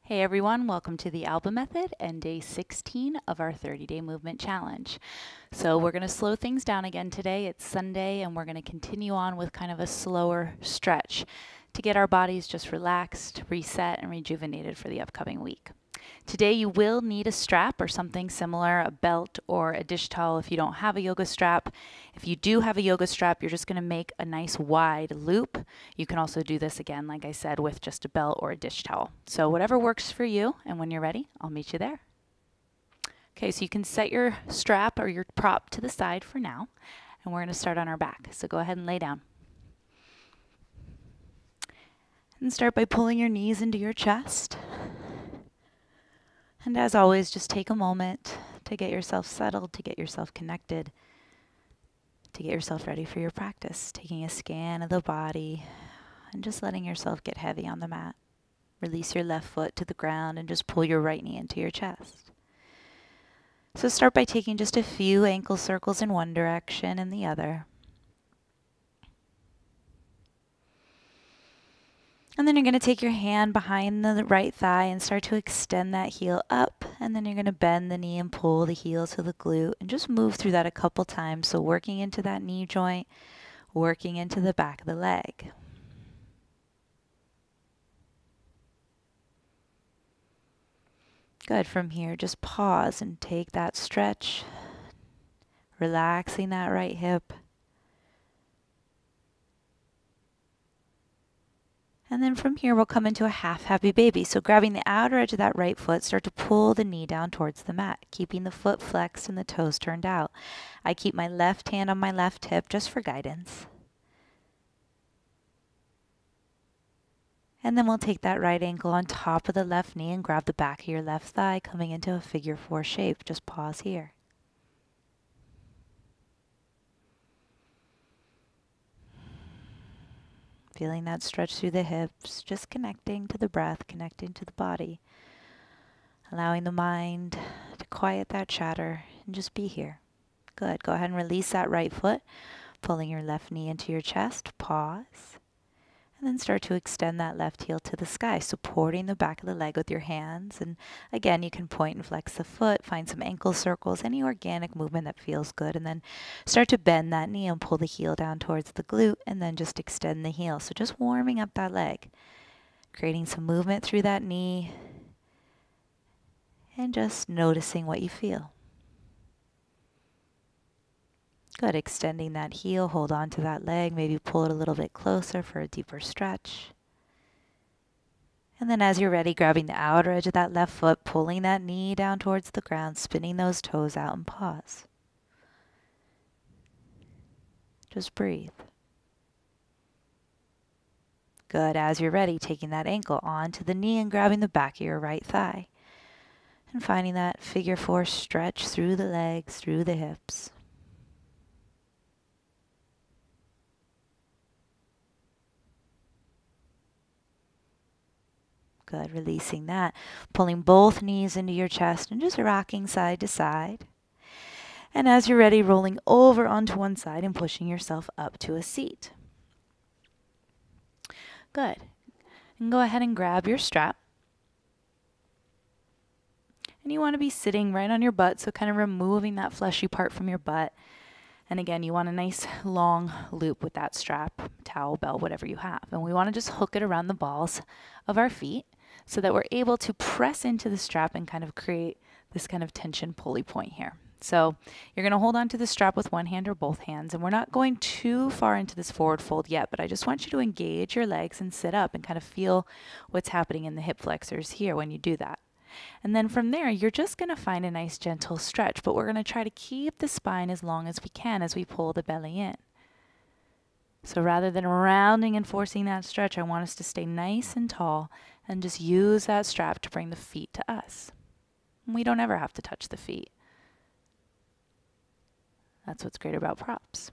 Hey everyone, welcome to the Alba Method and day 16 of our 30-day movement challenge. So we're going to slow things down again today. It's Sunday and we're going to continue on with kind of a slower stretch to get our bodies just relaxed, reset, and rejuvenated for the upcoming week. Today you will need a strap or something similar, a belt or a dish towel if you don't have a yoga strap. If you do have a yoga strap, you're just going to make a nice wide loop. You can also do this again, like I said, with just a belt or a dish towel. So whatever works for you, and when you're ready, I'll meet you there. Okay, so you can set your strap or your prop to the side for now, and we're going to start on our back. So go ahead and lay down. And start by pulling your knees into your chest. And as always, just take a moment to get yourself settled, to get yourself connected, to get yourself ready for your practice. Taking a scan of the body and just letting yourself get heavy on the mat. Release your left foot to the ground and just pull your right knee into your chest. So start by taking just a few ankle circles in one direction and the other. And then you're going to take your hand behind the right thigh and start to extend that heel up. And then you're going to bend the knee and pull the heel to the glute and just move through that a couple times. So working into that knee joint, working into the back of the leg. Good. From here, just pause and take that stretch, relaxing that right hip. And then from here, we'll come into a half happy baby. So grabbing the outer edge of that right foot, start to pull the knee down towards the mat, keeping the foot flexed and the toes turned out. I keep my left hand on my left hip just for guidance. And then we'll take that right ankle on top of the left knee and grab the back of your left thigh, coming into a figure 4 shape. Just pause here. Feeling that stretch through the hips, just connecting to the breath, connecting to the body. Allowing the mind to quiet that chatter and just be here. Good. Go ahead and release that right foot, pulling your left knee into your chest. Pause. And then start to extend that left heel to the sky, supporting the back of the leg with your hands. And again, you can point and flex the foot, find some ankle circles, any organic movement that feels good. And then start to bend that knee and pull the heel down towards the glute, and then just extend the heel. So just warming up that leg, creating some movement through that knee, and just noticing what you feel. Good. Extending that heel, hold on to that leg, maybe pull it a little bit closer for a deeper stretch. And then as you're ready, grabbing the outer edge of that left foot, pulling that knee down towards the ground, spinning those toes out and pause. Just breathe. Good. As you're ready, taking that ankle onto the knee and grabbing the back of your right thigh. And finding that figure 4 stretch through the legs, through the hips. Good. Releasing that. Pulling both knees into your chest and just rocking side to side. And as you're ready, rolling over onto one side and pushing yourself up to a seat. Good. And go ahead and grab your strap. And you want to be sitting right on your butt, so kind of removing that fleshy part from your butt. And again, you want a nice long loop with that strap, towel, belt, whatever you have. And we want to just hook it around the balls of our feet so that we're able to press into the strap and kind of create this kind of tension pulley point here. So you're going to hold on to the strap with one hand or both hands. And we're not going too far into this forward fold yet, but I just want you to engage your legs and sit up and kind of feel what's happening in the hip flexors here when you do that. And then from there, you're just going to find a nice gentle stretch, but we're going to try to keep the spine as long as we can as we pull the belly in. So rather than rounding and forcing that stretch, I want us to stay nice and tall and just use that strap to bring the feet to us. We don't ever have to touch the feet. That's what's great about props.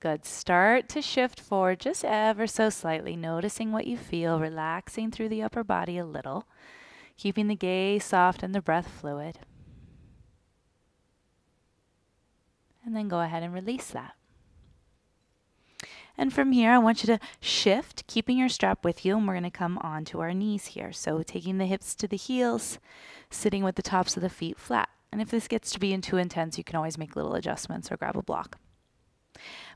Good. Start to shift forward just ever so slightly, noticing what you feel, relaxing through the upper body a little, keeping the gaze soft and the breath fluid. And then go ahead and release that. And from here, I want you to shift, keeping your strap with you, and we're going to come onto our knees here. So taking the hips to the heels, sitting with the tops of the feet flat. And if this gets to be too intense, you can always make little adjustments or grab a block.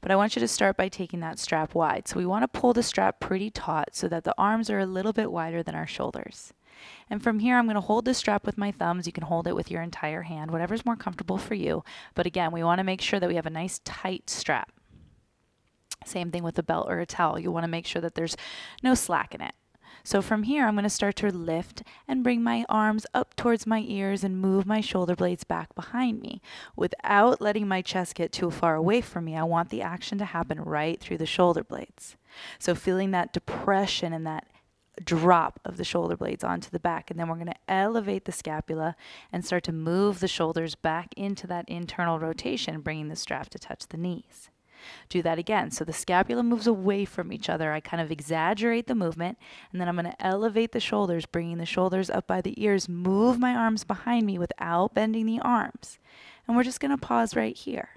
But I want you to start by taking that strap wide. So we want to pull the strap pretty taut so that the arms are a little bit wider than our shoulders. And from here, I'm going to hold the strap with my thumbs. You can hold it with your entire hand, whatever's more comfortable for you. But again, we want to make sure that we have a nice tight strap. Same thing with a belt or a towel. You want to make sure that there's no slack in it. So from here, I'm going to start to lift and bring my arms up towards my ears and move my shoulder blades back behind me. Without letting my chest get too far away from me, I want the action to happen right through the shoulder blades. So feeling that depression and that drop of the shoulder blades onto the back. And then we're going to elevate the scapula and start to move the shoulders back into that internal rotation, bringing the strap to touch the knees. Do that again. So the scapula moves away from each other. I kind of exaggerate the movement, and then I'm going to elevate the shoulders, bringing the shoulders up by the ears, move my arms behind me without bending the arms. And we're just going to pause right here.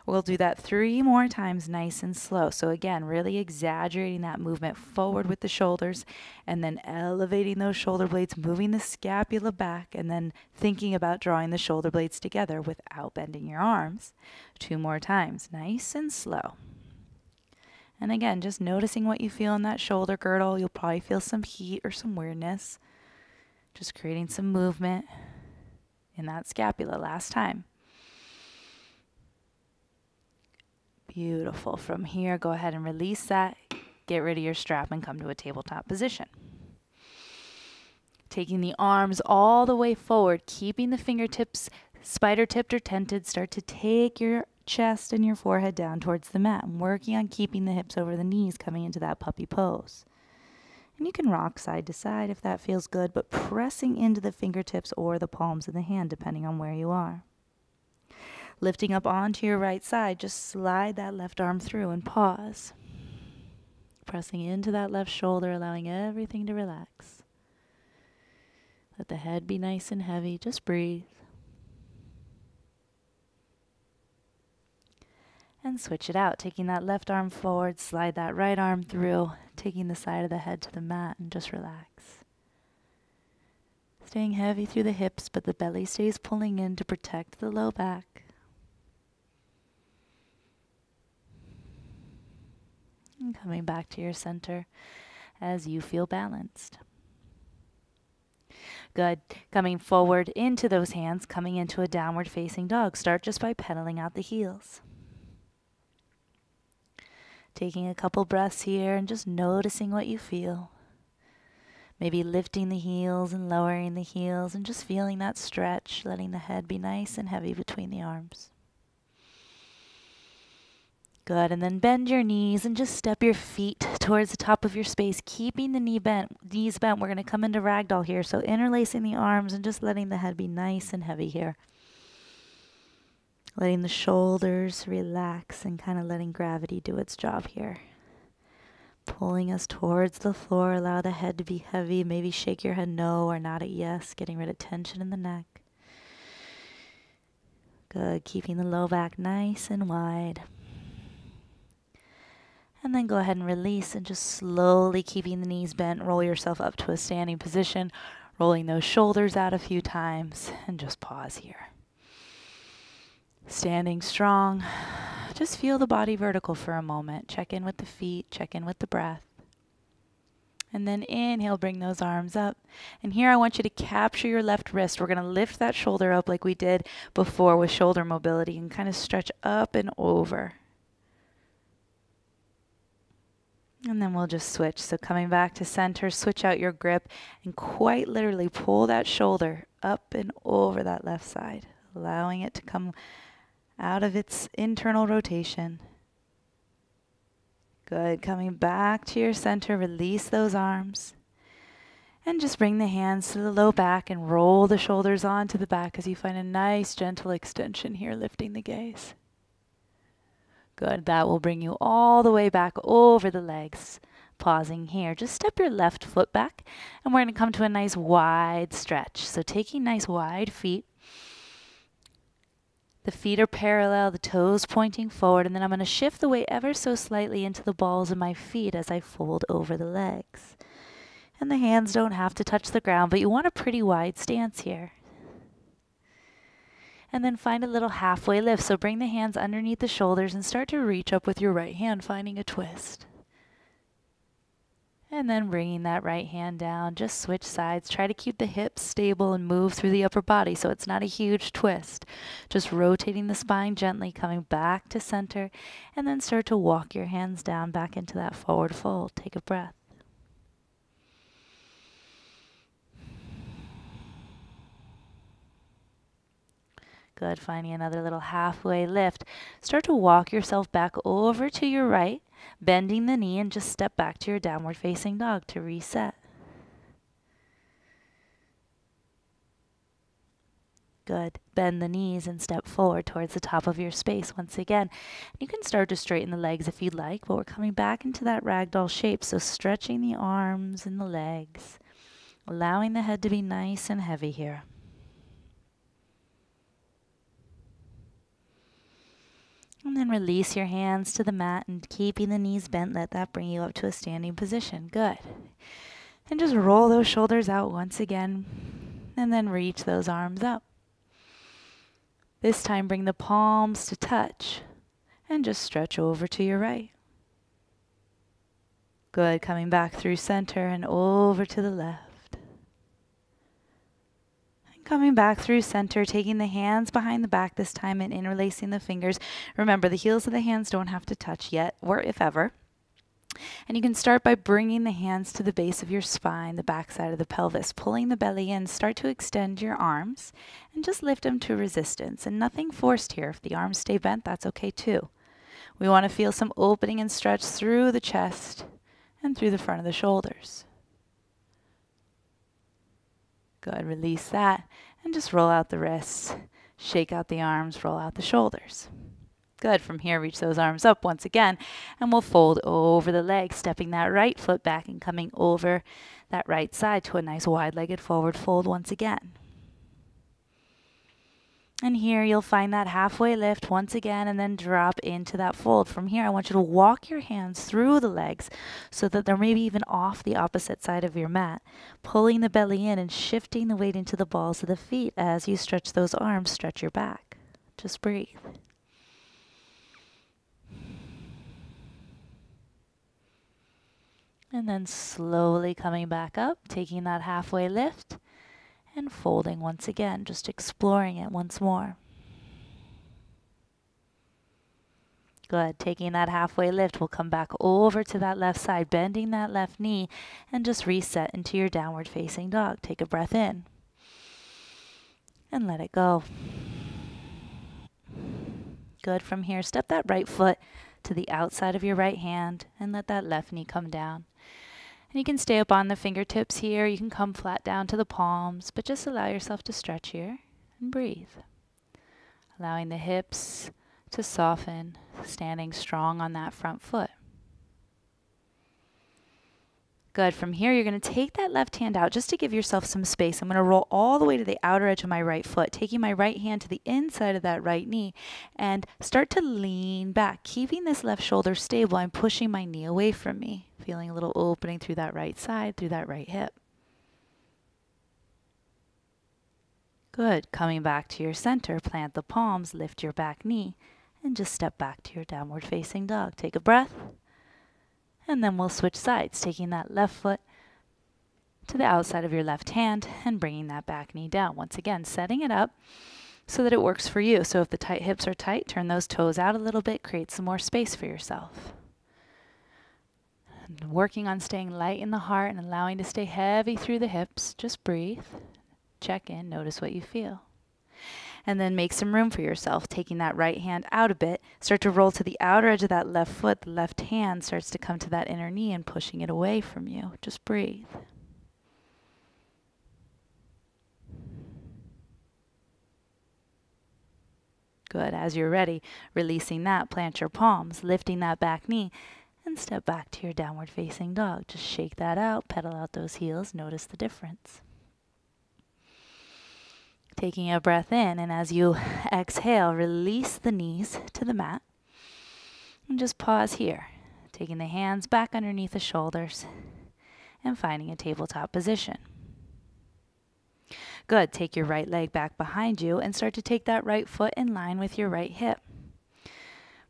We'll do that 3 more times, nice and slow. So again, really exaggerating that movement forward with the shoulders, and then elevating those shoulder blades, moving the scapula back, and then thinking about drawing the shoulder blades together without bending your arms. 2 more times, nice and slow. And again, just noticing what you feel in that shoulder girdle. You'll probably feel some heat or some weirdness. Just creating some movement in that scapula. Last time. Beautiful. From here, go ahead and release that. Get rid of your strap and come to a tabletop position. Taking the arms all the way forward, keeping the fingertips spider-tipped or tented. Start to take your chest and your forehead down towards the mat. And working on keeping the hips over the knees, coming into that puppy pose. And you can rock side to side if that feels good, but pressing into the fingertips or the palms of the hand, depending on where you are. Lifting up onto your right side, just slide that left arm through and pause. Pressing into that left shoulder, allowing everything to relax. Let the head be nice and heavy. Just breathe. And switch it out. Taking that left arm forward, slide that right arm through, taking the side of the head to the mat, and just relax. Staying heavy through the hips, but the belly stays pulling in to protect the low back. And coming back to your center as you feel balanced. Good. Coming forward into those hands, coming into a downward facing dog. Start just by pedaling out the heels. Taking a couple breaths here and just noticing what you feel. Maybe lifting the heels and lowering the heels and just feeling that stretch, letting the head be nice and heavy between the arms. Good, and then bend your knees and just step your feet towards the top of your space, keeping the knees bent. We're going to come into Ragdoll here, so interlacing the arms and just letting the head be nice and heavy here. Letting the shoulders relax and kind of letting gravity do its job here. Pulling us towards the floor, allow the head to be heavy. Maybe shake your head no or nod at yes, getting rid of tension in the neck. Good, keeping the low back nice and wide. And then go ahead and release and just slowly keeping the knees bent, roll yourself up to a standing position, rolling those shoulders out a few times, and just pause here. Standing strong, just feel the body vertical for a moment. Check in with the feet, check in with the breath. And then inhale, bring those arms up. And here I want you to capture your left wrist. We're going to lift that shoulder up like we did before with shoulder mobility and kind of stretch up and over. And then we'll just switch. So coming back to center, switch out your grip and quite literally pull that shoulder up and over that left side, allowing it to come out of its internal rotation. Good. Coming back to your center, release those arms. And just bring the hands to the low back and roll the shoulders onto the back as you find a nice gentle extension here, lifting the gaze. Good. That will bring you all the way back over the legs. Pausing here. Just step your left foot back and we're going to come to a nice wide stretch. So taking nice wide feet. The feet are parallel, the toes pointing forward, and then I'm going to shift the weight ever so slightly into the balls of my feet as I fold over the legs. And the hands don't have to touch the ground, but you want a pretty wide stance here. And then find a little halfway lift. So bring the hands underneath the shoulders and start to reach up with your right hand, finding a twist. And then bringing that right hand down, just switch sides. Try to keep the hips stable and move through the upper body so it's not a huge twist. Just rotating the spine gently, coming back to center, and then start to walk your hands down back into that forward fold. Take a breath. Good, finding another little halfway lift. Start to walk yourself back over to your right, bending the knee, and just step back to your downward facing dog to reset. Good. Bend the knees and step forward towards the top of your space once again. You can start to straighten the legs if you'd like, but we're coming back into that ragdoll shape, so stretching the arms and the legs, allowing the head to be nice and heavy here. And then release your hands to the mat and keeping the knees bent, let that bring you up to a standing position. Good. And just roll those shoulders out once again, and then reach those arms up. This time bring the palms to touch, and just stretch over to your right. Good, coming back through center and over to the left. Coming back through center, taking the hands behind the back this time and interlacing the fingers. Remember, the heels of the hands don't have to touch yet, or if ever. And you can start by bringing the hands to the base of your spine, the back side of the pelvis, pulling the belly in. Start to extend your arms and just lift them to resistance. And nothing forced here. If the arms stay bent, that's okay too. We want to feel some opening and stretch through the chest and through the front of the shoulders. Good, release that and just roll out the wrists, shake out the arms, roll out the shoulders. Good, from here reach those arms up once again and we'll fold over the legs, stepping that right foot back and coming over that right side to a nice wide-legged forward fold once again. And here you'll find that halfway lift once again and then drop into that fold. From here I want you to walk your hands through the legs so that they're maybe even off the opposite side of your mat, pulling the belly in and shifting the weight into the balls of the feet. As you stretch those arms, stretch your back. Just breathe. And then slowly coming back up, taking that halfway lift and folding once again, just exploring it once more. Good, taking that halfway lift, we'll come back over to that left side, bending that left knee and just reset into your downward facing dog. Take a breath in and let it go. Good, from here step that right foot to the outside of your right hand and let that left knee come down. And you can stay up on the fingertips here. You can come flat down to the palms, but just allow yourself to stretch here and breathe. Allowing the hips to soften, standing strong on that front foot. Good. From here, you're going to take that left hand out just to give yourself some space. I'm going to roll all the way to the outer edge of my right foot, taking my right hand to the inside of that right knee and start to lean back. Keeping this left shoulder stable, I'm pushing my knee away from me, feeling a little opening through that right side, through that right hip. Good. Coming back to your center, plant the palms, lift your back knee, and just step back to your downward facing dog. Take a breath. And then we'll switch sides, taking that left foot to the outside of your left hand and bringing that back knee down. Once again, setting it up so that it works for you. So if the tight hips are tight, turn those toes out a little bit, create some more space for yourself. And working on staying light in the heart and allowing to stay heavy through the hips. Just breathe, check in, notice what you feel. And then make some room for yourself, taking that right hand out a bit. Start to roll to the outer edge of that left foot. The left hand starts to come to that inner knee and pushing it away from you. Just breathe. Good. As you're ready, releasing that, plant your palms, lifting that back knee, and step back to your downward facing dog. Just shake that out, pedal out those heels, notice the difference. Taking a breath in, and as you exhale, release the knees to the mat. And just pause here, taking the hands back underneath the shoulders and finding a tabletop position. Good. Take your right leg back behind you and start to take that right foot in line with your right hip.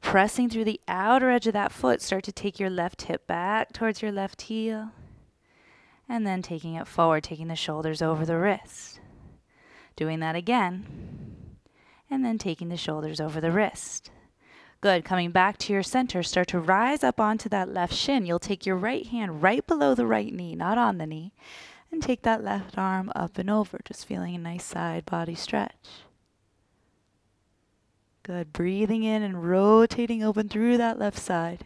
Pressing through the outer edge of that foot, start to take your left hip back towards your left heel. And then taking it forward, taking the shoulders over the wrist. Doing that again, and then taking the shoulders over the wrist. Good. Coming back to your center, start to rise up onto that left shin. You'll take your right hand right below the right knee, not on the knee, and take that left arm up and over, just feeling a nice side body stretch. Good. Breathing in and rotating open through that left side.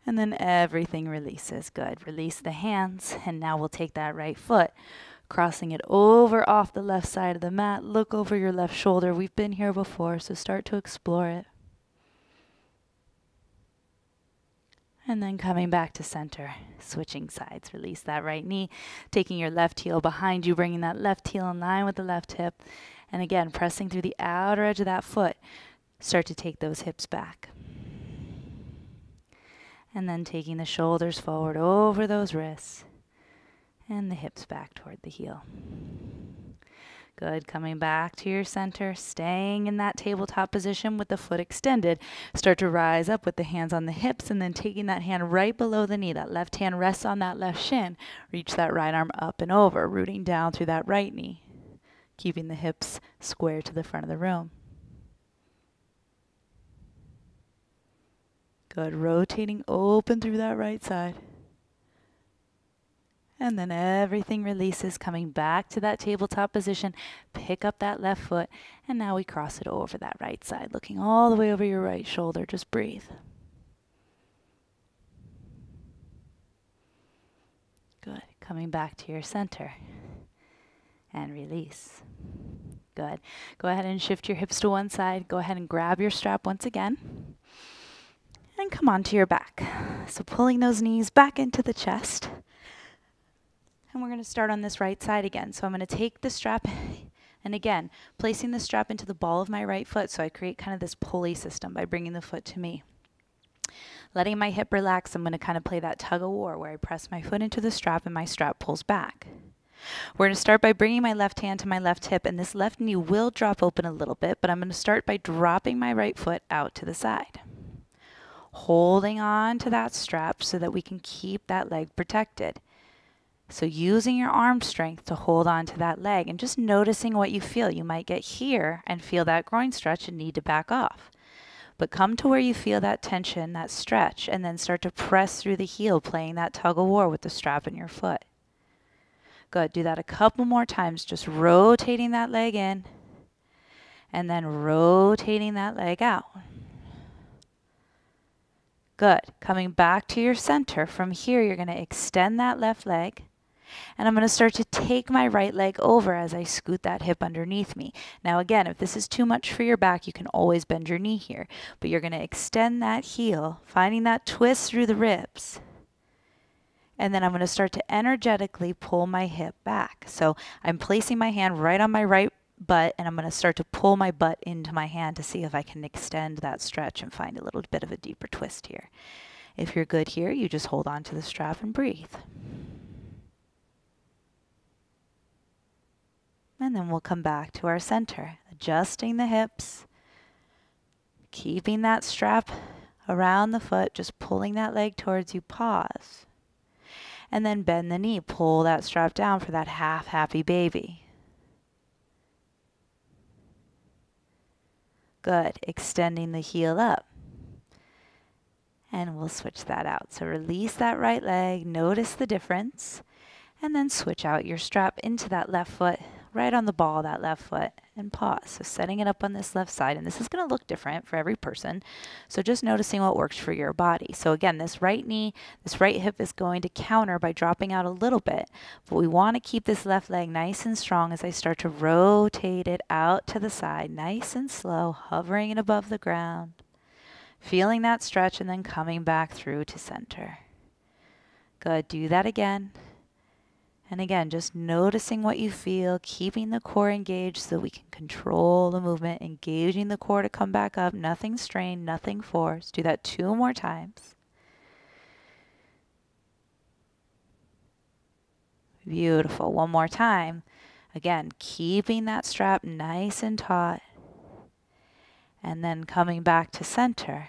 And then everything releases. Good. Release the hands, and now we'll take that right foot, crossing it over off the left side of the mat. Look over your left shoulder. We've been here before, so start to explore it. And then coming back to center, switching sides. Release that right knee, taking your left heel behind you, bringing that left heel in line with the left hip. And again, pressing through the outer edge of that foot. Start to take those hips back. And then taking the shoulders forward over those wrists. And the hips back toward the heel. Good. Coming back to your center, staying in that tabletop position with the foot extended. Start to rise up with the hands on the hips and then taking that hand right below the knee. That left hand rests on that left shin. Reach that right arm up and over, rooting down through that right knee. Keeping the hips square to the front of the room. Good. Rotating open through that right side. And then everything releases, coming back to that tabletop position. Pick up that left foot, and now we cross it over that right side, looking all the way over your right shoulder. Just breathe. Good. Coming back to your center. And release. Good. Go ahead and shift your hips to one side. Go ahead and grab your strap once again. And come onto your back. So pulling those knees back into the chest. And we're going to start on this right side again. So I'm going to take the strap, and again, placing the strap into the ball of my right foot. So I create kind of this pulley system by bringing the foot to me. Letting my hip relax, I'm going to kind of play that tug of war where I press my foot into the strap and my strap pulls back. We're going to start by bringing my left hand to my left hip, and this left knee will drop open a little bit, but I'm going to start by dropping my right foot out to the side. Holding on to that strap so that we can keep that leg protected. So using your arm strength to hold on to that leg and just noticing what you feel. You might get here and feel that groin stretch and need to back off. But come to where you feel that tension, that stretch, and then start to press through the heel, playing that tug of war with the strap in your foot. Good. Do that a couple more times, just rotating that leg in and then rotating that leg out. Good. Coming back to your center. From here, you're going to extend that left leg. And I'm going to start to take my right leg over as I scoot that hip underneath me. Now again, if this is too much for your back, you can always bend your knee here. But you're going to extend that heel, finding that twist through the ribs. And then I'm going to start to energetically pull my hip back. So I'm placing my hand right on my right butt, and I'm going to start to pull my butt into my hand to see if I can extend that stretch and find a little bit of a deeper twist here. If you're good here, you just hold on to the strap and breathe. And then we'll come back to our center, adjusting the hips, keeping that strap around the foot, just pulling that leg towards you, pause. And then bend the knee, pull that strap down for that half happy baby. Good. Extending the heel up. And we'll switch that out. So release that right leg, notice the difference, and then switch out your strap into that left foot, right on the ball of that left foot, and pause. So setting it up on this left side, and this is going to look different for every person. So just noticing what works for your body. So again, this right knee, this right hip is going to counter by dropping out a little bit, but we want to keep this left leg nice and strong as I start to rotate it out to the side, nice and slow, hovering it above the ground, feeling that stretch, and then coming back through to center. Good. Do that again. And again, just noticing what you feel, keeping the core engaged so we can control the movement, engaging the core to come back up, nothing strained, nothing forced. Do that 2 more times. Beautiful. 1 more time. Again, keeping that strap nice and taut. And then coming back to center.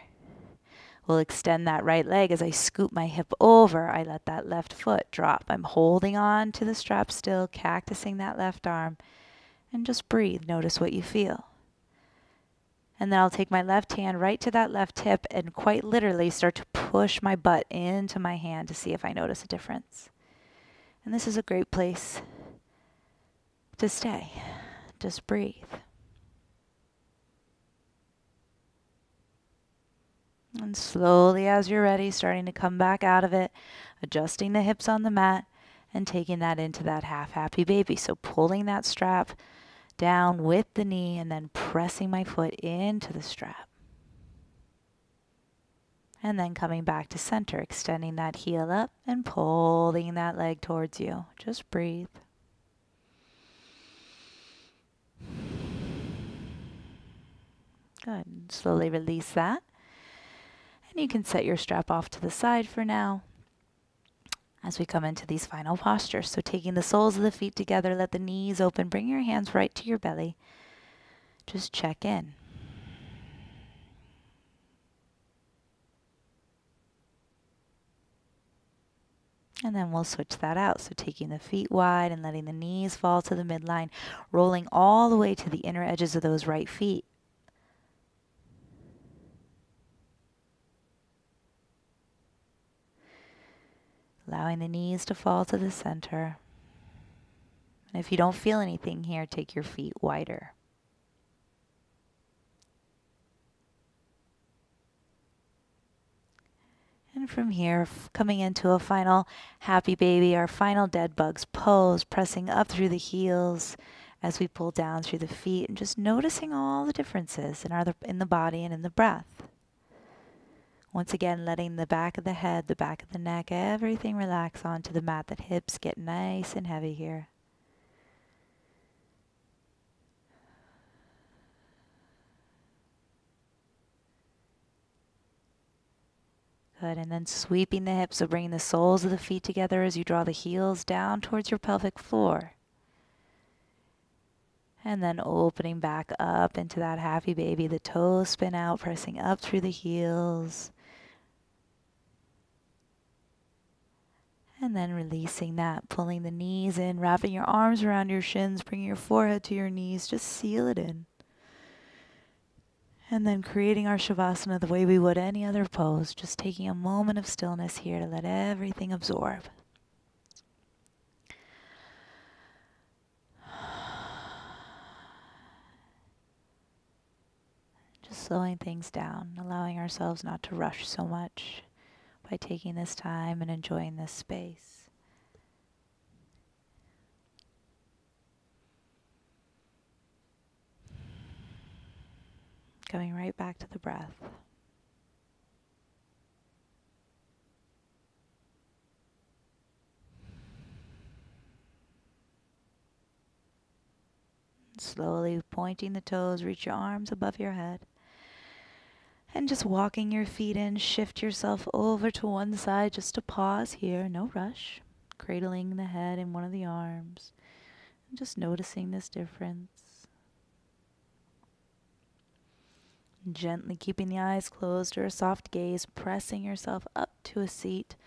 We'll extend that right leg as I scoop my hip over. I let that left foot drop. I'm holding on to the strap still, cactusing that left arm. And just breathe. Notice what you feel. And then I'll take my left hand right to that left hip and quite literally start to push my butt into my hand to see if I notice a difference. And this is a great place to stay. Just breathe. And slowly, as you're ready, starting to come back out of it, adjusting the hips on the mat and taking that into that half happy baby. So pulling that strap down with the knee and then pressing my foot into the strap. And then coming back to center, extending that heel up and pulling that leg towards you. Just breathe. Good. And slowly release that. And you can set your strap off to the side for now as we come into these final postures. So taking the soles of the feet together, let the knees open, bring your hands right to your belly. Just check in. And then we'll switch that out. So taking the feet wide and letting the knees fall to the midline, rolling all the way to the inner edges of those right feet. Allowing the knees to fall to the center. And if you don't feel anything here, take your feet wider. And from here, coming into a final happy baby, our final dead bugs pose, pressing up through the heels as we pull down through the feet and just noticing all the differences in the body and in the breath. Once again, letting the back of the head, the back of the neck, everything relax onto the mat. That hips get nice and heavy here. Good, and then sweeping the hips, so bringing the soles of the feet together as you draw the heels down towards your pelvic floor. And then opening back up into that happy baby. The toes spin out, pressing up through the heels. And then releasing that, pulling the knees in, wrapping your arms around your shins, bringing your forehead to your knees, just seal it in. And then creating our Shavasana the way we would any other pose, just taking a moment of stillness here to let everything absorb. Just slowing things down, allowing ourselves not to rush so much by taking this time and enjoying this space. Coming right back to the breath. Slowly pointing the toes, reach your arms above your head. And just walking your feet in, shift yourself over to one side just to pause here, no rush. Cradling the head in one of the arms. And just noticing this difference. Gently keeping the eyes closed or a soft gaze, pressing yourself up to a seat.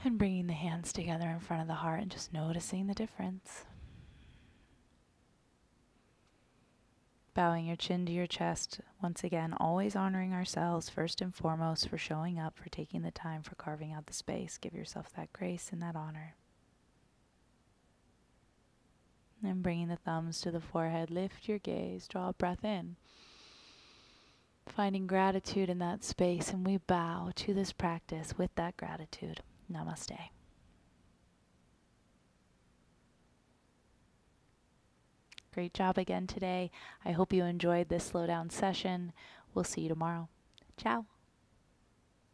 And bringing the hands together in front of the heart and just noticing the difference. Bowing your chin to your chest, once again, always honoring ourselves first and foremost for showing up, for taking the time, for carving out the space. Give yourself that grace and that honor. And bringing the thumbs to the forehead, lift your gaze, draw a breath in. Finding gratitude in that space, and we bow to this practice with that gratitude. Namaste. Great job again today. I hope you enjoyed this slow down session. We'll see you tomorrow. Ciao.